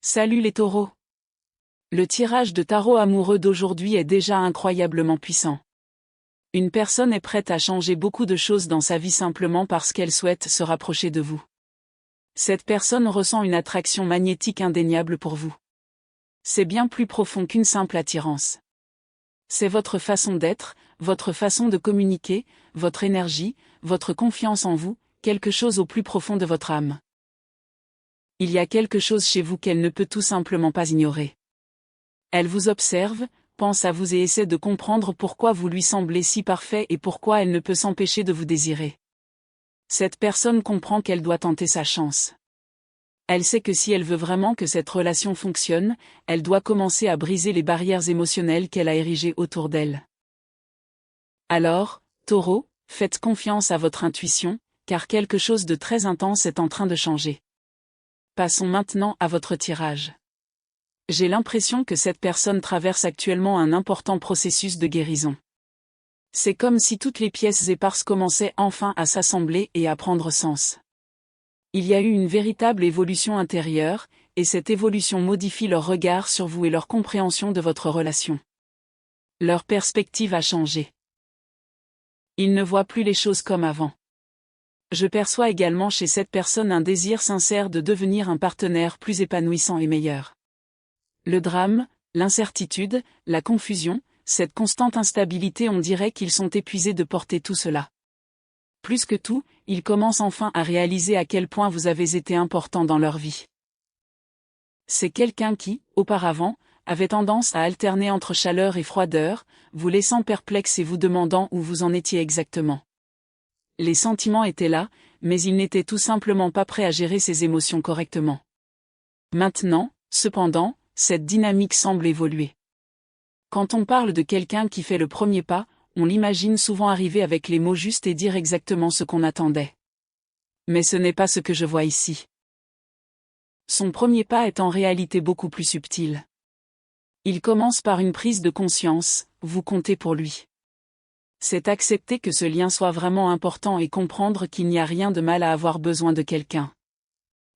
Salut les taureaux. Le tirage de tarot amoureux d'aujourd'hui est déjà incroyablement puissant. Une personne est prête à changer beaucoup de choses dans sa vie simplement parce qu'elle souhaite se rapprocher de vous. Cette personne ressent une attraction magnétique indéniable pour vous. C'est bien plus profond qu'une simple attirance. C'est votre façon d'être, votre façon de communiquer, votre énergie, votre confiance en vous, quelque chose au plus profond de votre âme. Il y a quelque chose chez vous qu'elle ne peut tout simplement pas ignorer. Elle vous observe, pense à vous et essaie de comprendre pourquoi vous lui semblez si parfait et pourquoi elle ne peut s'empêcher de vous désirer. Cette personne comprend qu'elle doit tenter sa chance. Elle sait que si elle veut vraiment que cette relation fonctionne, elle doit commencer à briser les barrières émotionnelles qu'elle a érigées autour d'elle. Alors, Taureau, faites confiance à votre intuition, car quelque chose de très intense est en train de changer. Passons maintenant à votre tirage. J'ai l'impression que cette personne traverse actuellement un important processus de guérison. C'est comme si toutes les pièces éparses commençaient enfin à s'assembler et à prendre sens. Il y a eu une véritable évolution intérieure, et cette évolution modifie leur regard sur vous et leur compréhension de votre relation. Leur perspective a changé. Ils ne voient plus les choses comme avant. Je perçois également chez cette personne un désir sincère de devenir un partenaire plus épanouissant et meilleur. Le drame, l'incertitude, la confusion, cette constante instabilité, on dirait qu'ils sont épuisés de porter tout cela. Plus que tout, ils commencent enfin à réaliser à quel point vous avez été important dans leur vie. C'est quelqu'un qui, auparavant, avait tendance à alterner entre chaleur et froideur, vous laissant perplexe et vous demandant où vous en étiez exactement. Les sentiments étaient là, mais il n'était tout simplement pas prêt à gérer ses émotions correctement. Maintenant, cependant, cette dynamique semble évoluer. Quand on parle de quelqu'un qui fait le premier pas, on l'imagine souvent arriver avec les mots justes et dire exactement ce qu'on attendait. Mais ce n'est pas ce que je vois ici. Son premier pas est en réalité beaucoup plus subtil. Il commence par une prise de conscience, vous comptez pour lui. C'est accepter que ce lien soit vraiment important et comprendre qu'il n'y a rien de mal à avoir besoin de quelqu'un.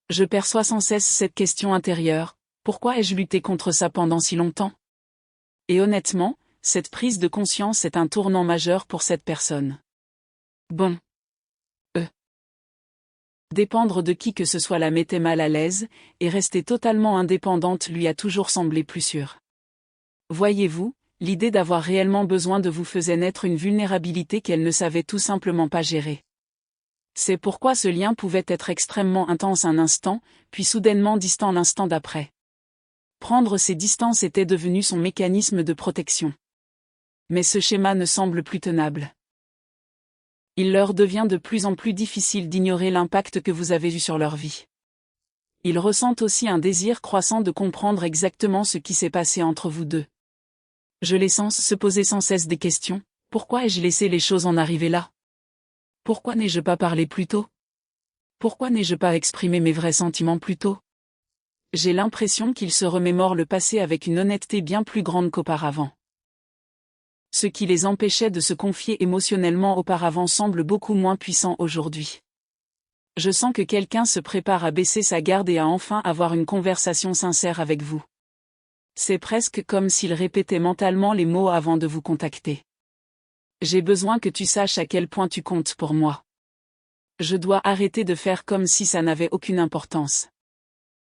Je perçois sans cesse cette question intérieure, pourquoi ai-je lutté contre ça pendant si longtemps? Et honnêtement, cette prise de conscience est un tournant majeur pour cette personne. Bon. Dépendre de qui que ce soit la mettait mal à l'aise, et rester totalement indépendante lui a toujours semblé plus sûr. Voyez-vous, l'idée d'avoir réellement besoin de vous faisait naître une vulnérabilité qu'elle ne savait tout simplement pas gérer. C'est pourquoi ce lien pouvait être extrêmement intense un instant, puis soudainement distant l'instant d'après. Prendre ses distances était devenu son mécanisme de protection. Mais ce schéma ne semble plus tenable. Il leur devient de plus en plus difficile d'ignorer l'impact que vous avez eu sur leur vie. Ils ressentent aussi un désir croissant de comprendre exactement ce qui s'est passé entre vous deux. Je les sens se poser sans cesse des questions. Pourquoi ai-je laissé les choses en arriver là? Pourquoi n'ai-je pas parlé plus tôt? Pourquoi n'ai-je pas exprimé mes vrais sentiments plus tôt? J'ai l'impression qu'ils se remémorent le passé avec une honnêteté bien plus grande qu'auparavant. Ce qui les empêchait de se confier émotionnellement auparavant semble beaucoup moins puissant aujourd'hui. Je sens que quelqu'un se prépare à baisser sa garde et à enfin avoir une conversation sincère avec vous. C'est presque comme s'il répétait mentalement les mots avant de vous contacter. J'ai besoin que tu saches à quel point tu comptes pour moi. Je dois arrêter de faire comme si ça n'avait aucune importance.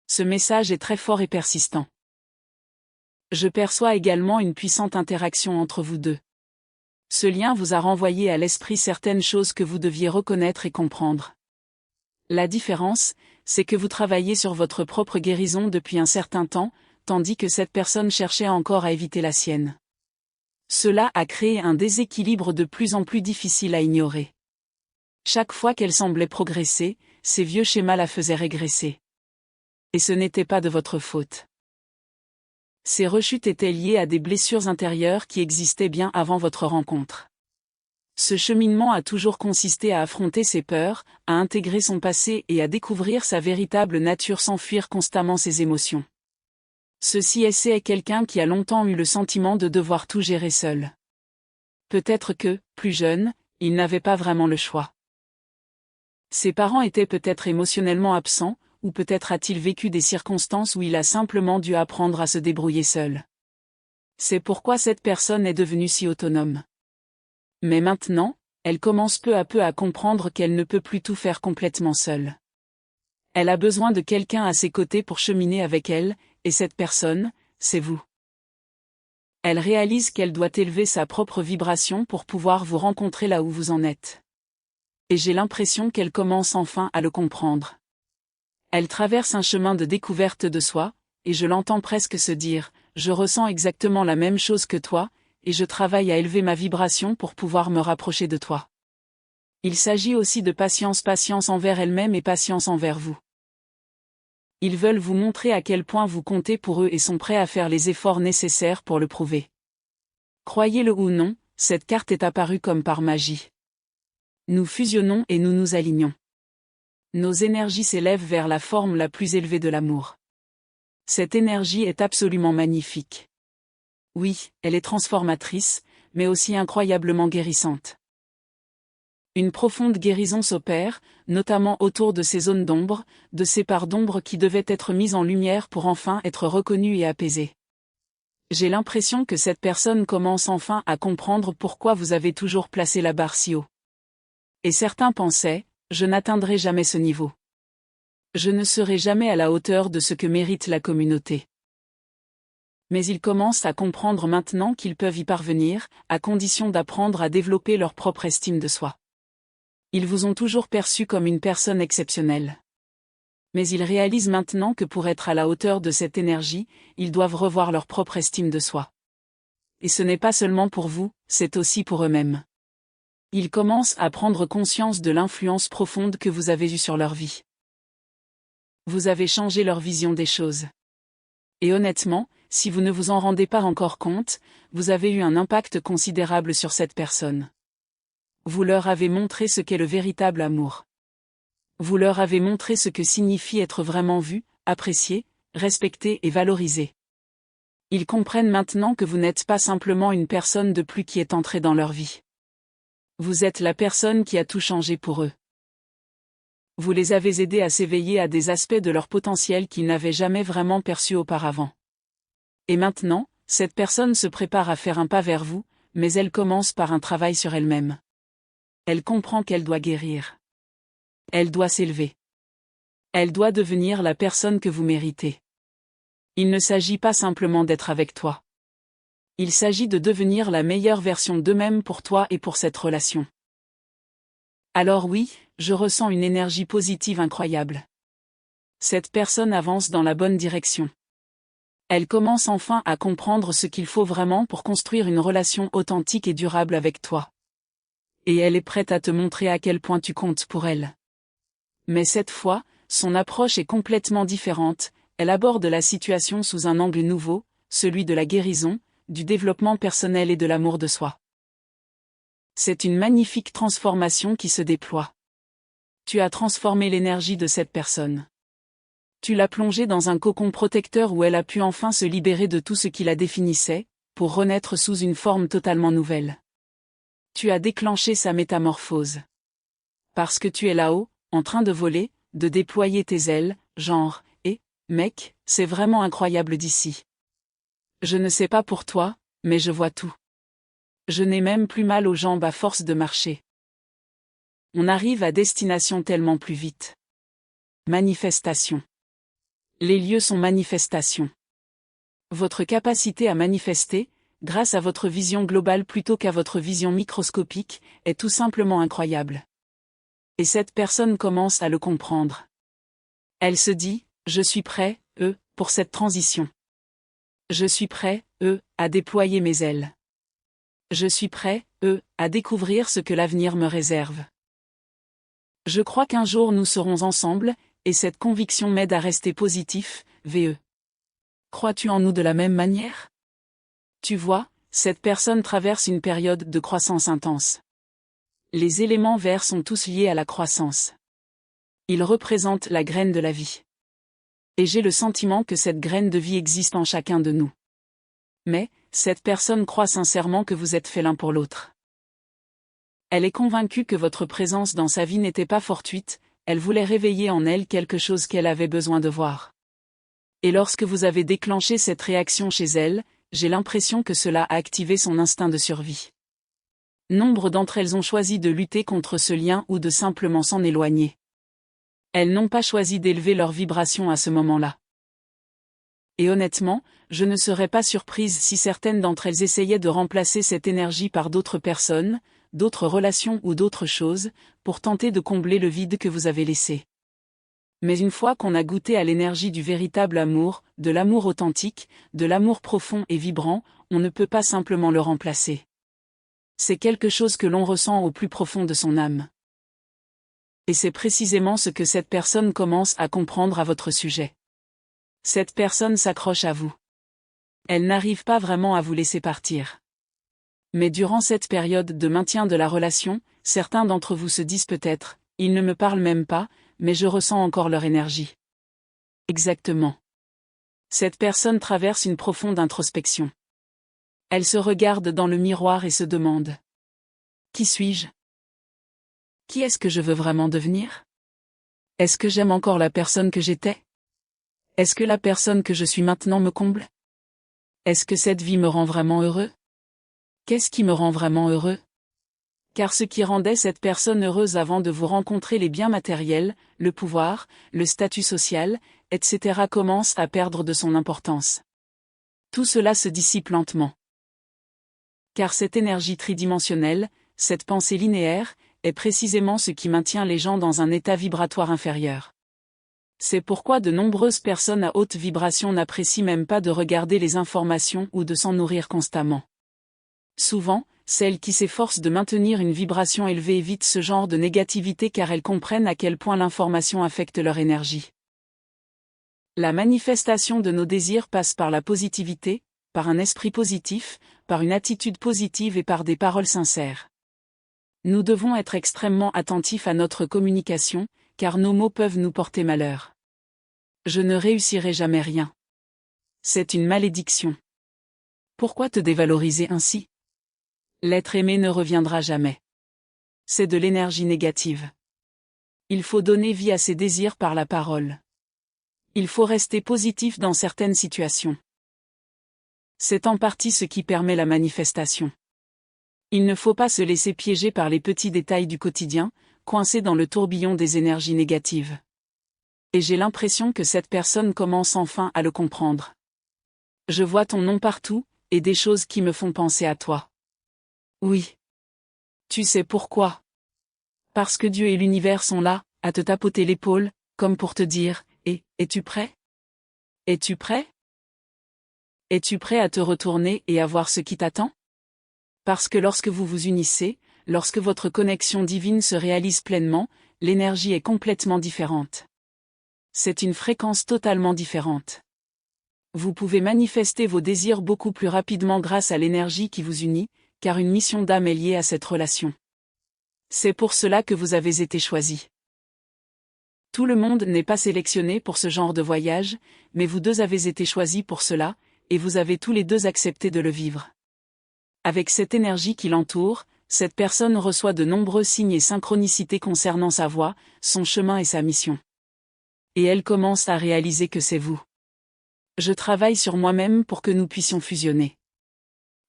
Ce message est très fort et persistant. Je perçois également une puissante interaction entre vous deux. Ce lien vous a renvoyé à l'esprit certaines choses que vous deviez reconnaître et comprendre. La différence, c'est que vous travaillez sur votre propre guérison depuis un certain temps, tandis que cette personne cherchait encore à éviter la sienne. Cela a créé un déséquilibre de plus en plus difficile à ignorer. Chaque fois qu'elle semblait progresser, ces vieux schémas la faisaient régresser. Et ce n'était pas de votre faute. Ces rechutes étaient liées à des blessures intérieures qui existaient bien avant votre rencontre. Ce cheminement a toujours consisté à affronter ses peurs, à intégrer son passé et à découvrir sa véritable nature sans fuir constamment ses émotions. Ceci est quelqu'un qui a longtemps eu le sentiment de devoir tout gérer seul. Peut-être que, plus jeune, il n'avait pas vraiment le choix. Ses parents étaient peut-être émotionnellement absents, ou peut-être a-t-il vécu des circonstances où il a simplement dû apprendre à se débrouiller seul. C'est pourquoi cette personne est devenue si autonome. Mais maintenant, elle commence peu à peu à comprendre qu'elle ne peut plus tout faire complètement seule. Elle a besoin de quelqu'un à ses côtés pour cheminer avec elle, et cette personne, c'est vous. Elle réalise qu'elle doit élever sa propre vibration pour pouvoir vous rencontrer là où vous en êtes. Et j'ai l'impression qu'elle commence enfin à le comprendre. Elle traverse un chemin de découverte de soi, et je l'entends presque se dire « Je ressens exactement la même chose que toi, et je travaille à élever ma vibration pour pouvoir me rapprocher de toi. » Il s'agit aussi de patience envers elle-même et patience envers vous. Ils veulent vous montrer à quel point vous comptez pour eux et sont prêts à faire les efforts nécessaires pour le prouver. Croyez-le ou non, cette carte est apparue comme par magie. Nous fusionnons et nous nous alignons. Nos énergies s'élèvent vers la forme la plus élevée de l'amour. Cette énergie est absolument magnifique. Oui, elle est transformatrice, mais aussi incroyablement guérissante. Une profonde guérison s'opère, notamment autour de ces zones d'ombre, de ces parts d'ombre qui devaient être mises en lumière pour enfin être reconnues et apaisées. J'ai l'impression que cette personne commence enfin à comprendre pourquoi vous avez toujours placé la barre si haut. Et certains pensaient, je n'atteindrai jamais ce niveau. Je ne serai jamais à la hauteur de ce que mérite la communauté. Mais ils commencent à comprendre maintenant qu'ils peuvent y parvenir, à condition d'apprendre à développer leur propre estime de soi. Ils vous ont toujours perçu comme une personne exceptionnelle. Mais ils réalisent maintenant que pour être à la hauteur de cette énergie, ils doivent revoir leur propre estime de soi. Et ce n'est pas seulement pour vous, c'est aussi pour eux-mêmes. Ils commencent à prendre conscience de l'influence profonde que vous avez eue sur leur vie. Vous avez changé leur vision des choses. Et honnêtement, si vous ne vous en rendez pas encore compte, vous avez eu un impact considérable sur cette personne. Vous leur avez montré ce qu'est le véritable amour. Vous leur avez montré ce que signifie être vraiment vu, apprécié, respecté et valorisé. Ils comprennent maintenant que vous n'êtes pas simplement une personne de plus qui est entrée dans leur vie. Vous êtes la personne qui a tout changé pour eux. Vous les avez aidés à s'éveiller à des aspects de leur potentiel qu'ils n'avaient jamais vraiment perçus auparavant. Et maintenant, cette personne se prépare à faire un pas vers vous, mais elle commence par un travail sur elle-même. Elle comprend qu'elle doit guérir. Elle doit s'élever. Elle doit devenir la personne que vous méritez. Il ne s'agit pas simplement d'être avec toi. Il s'agit de devenir la meilleure version d'eux-mêmes pour toi et pour cette relation. Alors oui, je ressens une énergie positive incroyable. Cette personne avance dans la bonne direction. Elle commence enfin à comprendre ce qu'il faut vraiment pour construire une relation authentique et durable avec toi. Et elle est prête à te montrer à quel point tu comptes pour elle. Mais cette fois, son approche est complètement différente, elle aborde la situation sous un angle nouveau, celui de la guérison, du développement personnel et de l'amour de soi. C'est une magnifique transformation qui se déploie. Tu as transformé l'énergie de cette personne. Tu l'as plongée dans un cocon protecteur où elle a pu enfin se libérer de tout ce qui la définissait, pour renaître sous une forme totalement nouvelle. Tu as déclenché sa métamorphose. Parce que tu es là-haut, en train de voler, de déployer tes ailes, genre, mec, c'est vraiment incroyable d'ici. Je ne sais pas pour toi, mais je vois tout. Je n'ai même plus mal aux jambes à force de marcher. On arrive à destination tellement plus vite. Manifestation. Les lieux sont manifestations. Votre capacité à manifester, grâce à votre vision globale plutôt qu'à votre vision microscopique, est tout simplement incroyable. Et cette personne commence à le comprendre. Elle se dit, je suis prêt, pour cette transition. Je suis prêt, à déployer mes ailes. Je suis prêt, à découvrir ce que l'avenir me réserve. Je crois qu'un jour nous serons ensemble, et cette conviction m'aide à rester positif, VE. Crois-tu en nous de la même manière? Tu vois, cette personne traverse une période de croissance intense. Les éléments verts sont tous liés à la croissance. Ils représentent la graine de la vie. Et j'ai le sentiment que cette graine de vie existe en chacun de nous. Mais, cette personne croit sincèrement que vous êtes faits l'un pour l'autre. Elle est convaincue que votre présence dans sa vie n'était pas fortuite, elle voulait réveiller en elle quelque chose qu'elle avait besoin de voir. Et lorsque vous avez déclenché cette réaction chez elle, j'ai l'impression que cela a activé son instinct de survie. Nombre d'entre elles ont choisi de lutter contre ce lien ou de simplement s'en éloigner. Elles n'ont pas choisi d'élever leur vibration à ce moment-là. Et honnêtement, je ne serais pas surprise si certaines d'entre elles essayaient de remplacer cette énergie par d'autres personnes, d'autres relations ou d'autres choses, pour tenter de combler le vide que vous avez laissé. Mais une fois qu'on a goûté à l'énergie du véritable amour, de l'amour authentique, de l'amour profond et vibrant, on ne peut pas simplement le remplacer. C'est quelque chose que l'on ressent au plus profond de son âme. Et c'est précisément ce que cette personne commence à comprendre à votre sujet. Cette personne s'accroche à vous. Elle n'arrive pas vraiment à vous laisser partir. Mais durant cette période de maintien de la relation, certains d'entre vous se disent peut-être, ils ne me parlent même pas, mais je ressens encore leur énergie. Exactement. Cette personne traverse une profonde introspection. Elle se regarde dans le miroir et se demande. Qui suis-je? Qui est-ce que je veux vraiment devenir? Est-ce que j'aime encore la personne que j'étais? Est-ce que la personne que je suis maintenant me comble? Est-ce que cette vie me rend vraiment heureux? Qu'est-ce qui me rend vraiment heureux? Car ce qui rendait cette personne heureuse avant de vous rencontrer, les biens matériels, le pouvoir, le statut social, etc. commence à perdre de son importance. Tout cela se dissipe lentement. Car cette énergie tridimensionnelle, cette pensée linéaire, est précisément ce qui maintient les gens dans un état vibratoire inférieur. C'est pourquoi de nombreuses personnes à haute vibration n'apprécient même pas de regarder les informations ou de s'en nourrir constamment. Souvent, celles qui s'efforcent de maintenir une vibration élevée évitent ce genre de négativité car elles comprennent à quel point l'information affecte leur énergie. La manifestation de nos désirs passe par la positivité, par un esprit positif, par une attitude positive et par des paroles sincères. Nous devons être extrêmement attentifs à notre communication, car nos mots peuvent nous porter malheur. Je ne réussirai jamais rien. C'est une malédiction. Pourquoi te dévaloriser ainsi? L'être aimé ne reviendra jamais. C'est de l'énergie négative. Il faut donner vie à ses désirs par la parole. Il faut rester positif dans certaines situations. C'est en partie ce qui permet la manifestation. Il ne faut pas se laisser piéger par les petits détails du quotidien, coincé dans le tourbillon des énergies négatives. Et j'ai l'impression que cette personne commence enfin à le comprendre. Je vois ton nom partout, et des choses qui me font penser à toi. Oui. Tu sais pourquoi? Parce que Dieu et l'univers sont là, à te tapoter l'épaule, comme pour te dire, es-tu prêt? Es-tu prêt? Es-tu prêt à te retourner et à voir ce qui t'attend? Parce que lorsque vous vous unissez, lorsque votre connexion divine se réalise pleinement, l'énergie est complètement différente. C'est une fréquence totalement différente. Vous pouvez manifester vos désirs beaucoup plus rapidement grâce à l'énergie qui vous unit, car une mission d'âme est liée à cette relation. C'est pour cela que vous avez été choisi. Tout le monde n'est pas sélectionné pour ce genre de voyage, mais vous deux avez été choisis pour cela, et vous avez tous les deux accepté de le vivre. Avec cette énergie qui l'entoure, cette personne reçoit de nombreux signes et synchronicités concernant sa voie, son chemin et sa mission. Et elle commence à réaliser que c'est vous. Je travaille sur moi-même pour que nous puissions fusionner.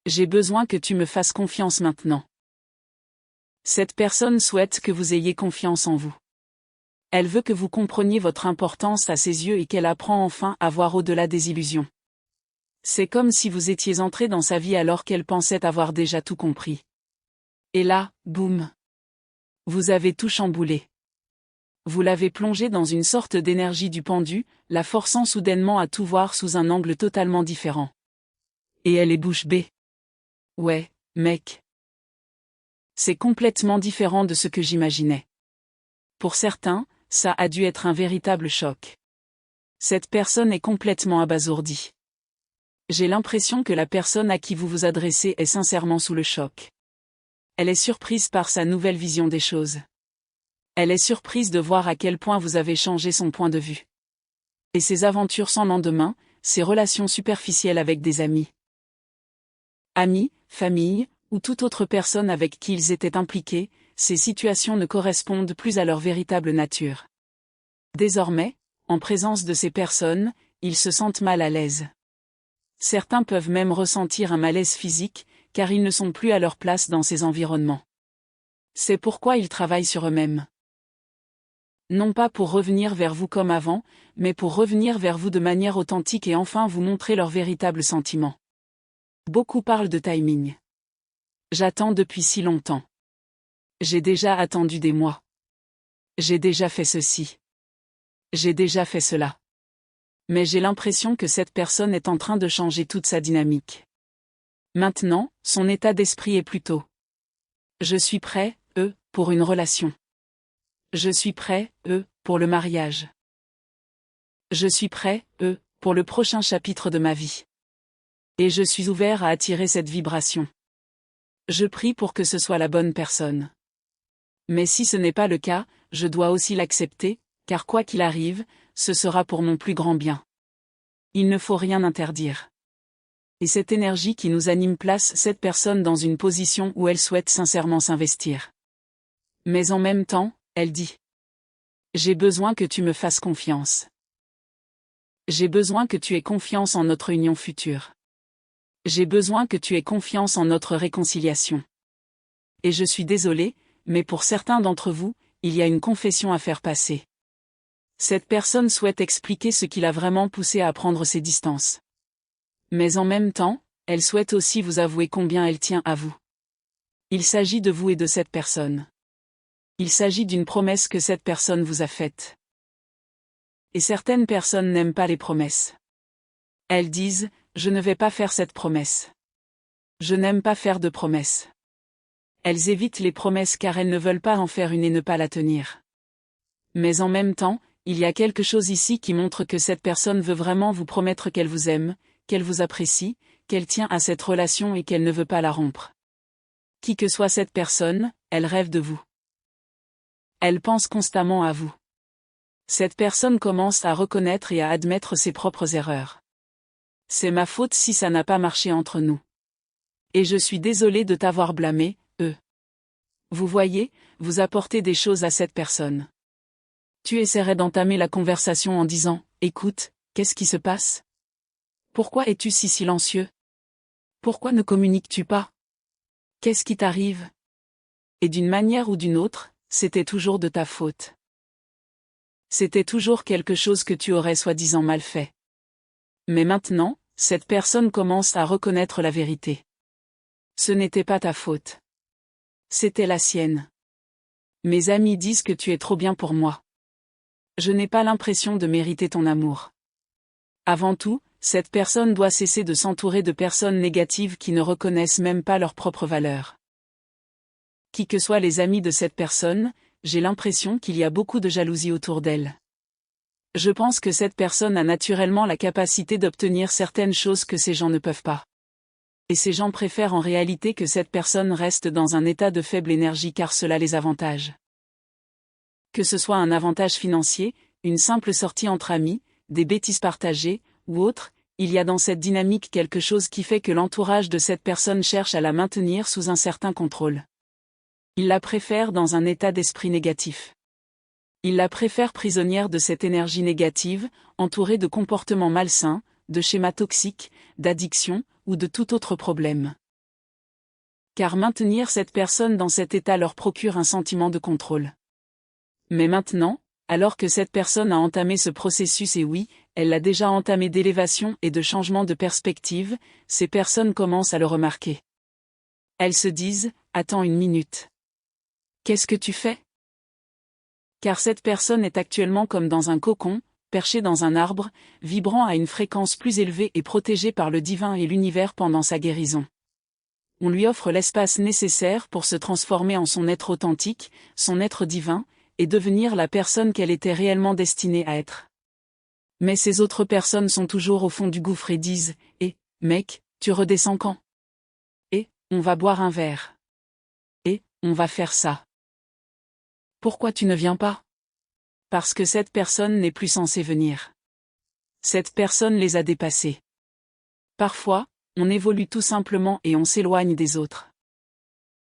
J'ai besoin que tu me fasses confiance maintenant. Cette personne souhaite que vous ayez confiance en vous. Elle veut que vous compreniez votre importance à ses yeux et qu'elle apprend enfin à voir au-delà des illusions. C'est comme si vous étiez entré dans sa vie alors qu'elle pensait avoir déjà tout compris. Et là, boum. Vous avez tout chamboulé. Vous l'avez plongé dans une sorte d'énergie du pendu, la forçant soudainement à tout voir sous un angle totalement différent. Et elle est bouche bée. Ouais, mec. C'est complètement différent de ce que j'imaginais. Pour certains, ça a dû être un véritable choc. Cette personne est complètement abasourdie. J'ai l'impression que la personne à qui vous vous adressez est sincèrement sous le choc. Elle est surprise par sa nouvelle vision des choses. Elle est surprise de voir à quel point vous avez changé son point de vue. Et ses aventures sans lendemain, ses relations superficielles avec des amis. Amis, famille, ou toute autre personne avec qui ils étaient impliqués, ces situations ne correspondent plus à leur véritable nature. Désormais, en présence de ces personnes, ils se sentent mal à l'aise. Certains peuvent même ressentir un malaise physique, car ils ne sont plus à leur place dans ces environnements. C'est pourquoi ils travaillent sur eux-mêmes. Non pas pour revenir vers vous comme avant, mais pour revenir vers vous de manière authentique et enfin vous montrer leurs véritables sentiments. Beaucoup parlent de timing. J'attends depuis si longtemps. J'ai déjà attendu des mois. J'ai déjà fait ceci. J'ai déjà fait cela. Mais j'ai l'impression que cette personne est en train de changer toute sa dynamique. Maintenant, son état d'esprit est plutôt. Je suis prêt, pour une relation. Je suis prêt, pour le mariage. Je suis prêt, pour le prochain chapitre de ma vie. Et je suis ouvert à attirer cette vibration. Je prie pour que ce soit la bonne personne. Mais si ce n'est pas le cas, je dois aussi l'accepter, car quoi qu'il arrive, ce sera pour mon plus grand bien. Il ne faut rien interdire. Et cette énergie qui nous anime place cette personne dans une position où elle souhaite sincèrement s'investir. Mais en même temps, elle dit. J'ai besoin que tu me fasses confiance. J'ai besoin que tu aies confiance en notre union future. J'ai besoin que tu aies confiance en notre réconciliation. Et je suis désolé, mais pour certains d'entre vous, il y a une confession à faire passer. Cette personne souhaite expliquer ce qui l'a vraiment poussé à prendre ses distances. Mais en même temps, elle souhaite aussi vous avouer combien elle tient à vous. Il s'agit de vous et de cette personne. Il s'agit d'une promesse que cette personne vous a faite. Et certaines personnes n'aiment pas les promesses. Elles disent, je ne vais pas faire cette promesse. Je n'aime pas faire de promesses. Elles évitent les promesses car elles ne veulent pas en faire une et ne pas la tenir. Mais en même temps, il y a quelque chose ici qui montre que cette personne veut vraiment vous promettre qu'elle vous aime, qu'elle vous apprécie, qu'elle tient à cette relation et qu'elle ne veut pas la rompre. Qui que soit cette personne, elle rêve de vous. Elle pense constamment à vous. Cette personne commence à reconnaître et à admettre ses propres erreurs. C'est ma faute si ça n'a pas marché entre nous. Et je suis désolé de t'avoir blâmé, Vous voyez, vous apportez des choses à cette personne. Tu essaierais d'entamer la conversation en disant, écoute, qu'est-ce qui se passe? Pourquoi es-tu si silencieux? Pourquoi ne communiques-tu pas? Qu'est-ce qui t'arrive? Et d'une manière ou d'une autre, c'était toujours de ta faute. C'était toujours quelque chose que tu aurais soi-disant mal fait. Mais maintenant, cette personne commence à reconnaître la vérité. Ce n'était pas ta faute. C'était la sienne. Mes amis disent que tu es trop bien pour moi. Je n'ai pas l'impression de mériter ton amour. Avant tout, cette personne doit cesser de s'entourer de personnes négatives qui ne reconnaissent même pas leur propre valeur. Qui que soient les amis de cette personne, j'ai l'impression qu'il y a beaucoup de jalousie autour d'elle. Je pense que cette personne a naturellement la capacité d'obtenir certaines choses que ces gens ne peuvent pas. Et ces gens préfèrent en réalité que cette personne reste dans un état de faible énergie car cela les avantage. Que ce soit un avantage financier, une simple sortie entre amis, des bêtises partagées, ou autre, il y a dans cette dynamique quelque chose qui fait que l'entourage de cette personne cherche à la maintenir sous un certain contrôle. Il la préfère dans un état d'esprit négatif. Il la préfère prisonnière de cette énergie négative, entourée de comportements malsains, de schémas toxiques, d'addictions, ou de tout autre problème. Car maintenir cette personne dans cet état leur procure un sentiment de contrôle. Mais maintenant, alors que cette personne a entamé ce processus et oui, elle l'a déjà entamé d'élévation et de changement de perspective, ces personnes commencent à le remarquer. Elles se disent, attends une minute. Qu'est-ce que tu fais? Car cette personne est actuellement comme dans un cocon, perché dans un arbre, vibrant à une fréquence plus élevée et protégée par le divin et l'univers pendant sa guérison. On lui offre l'espace nécessaire pour se transformer en son être authentique, son être divin, et devenir la personne qu'elle était réellement destinée à être. Mais ces autres personnes sont toujours au fond du gouffre et disent, mec, tu redescends quand? On va boire un verre. On va faire ça. Pourquoi tu ne viens pas? Parce que cette personne n'est plus censée venir. Cette personne les a dépassés. Parfois, on évolue tout simplement et on s'éloigne des autres.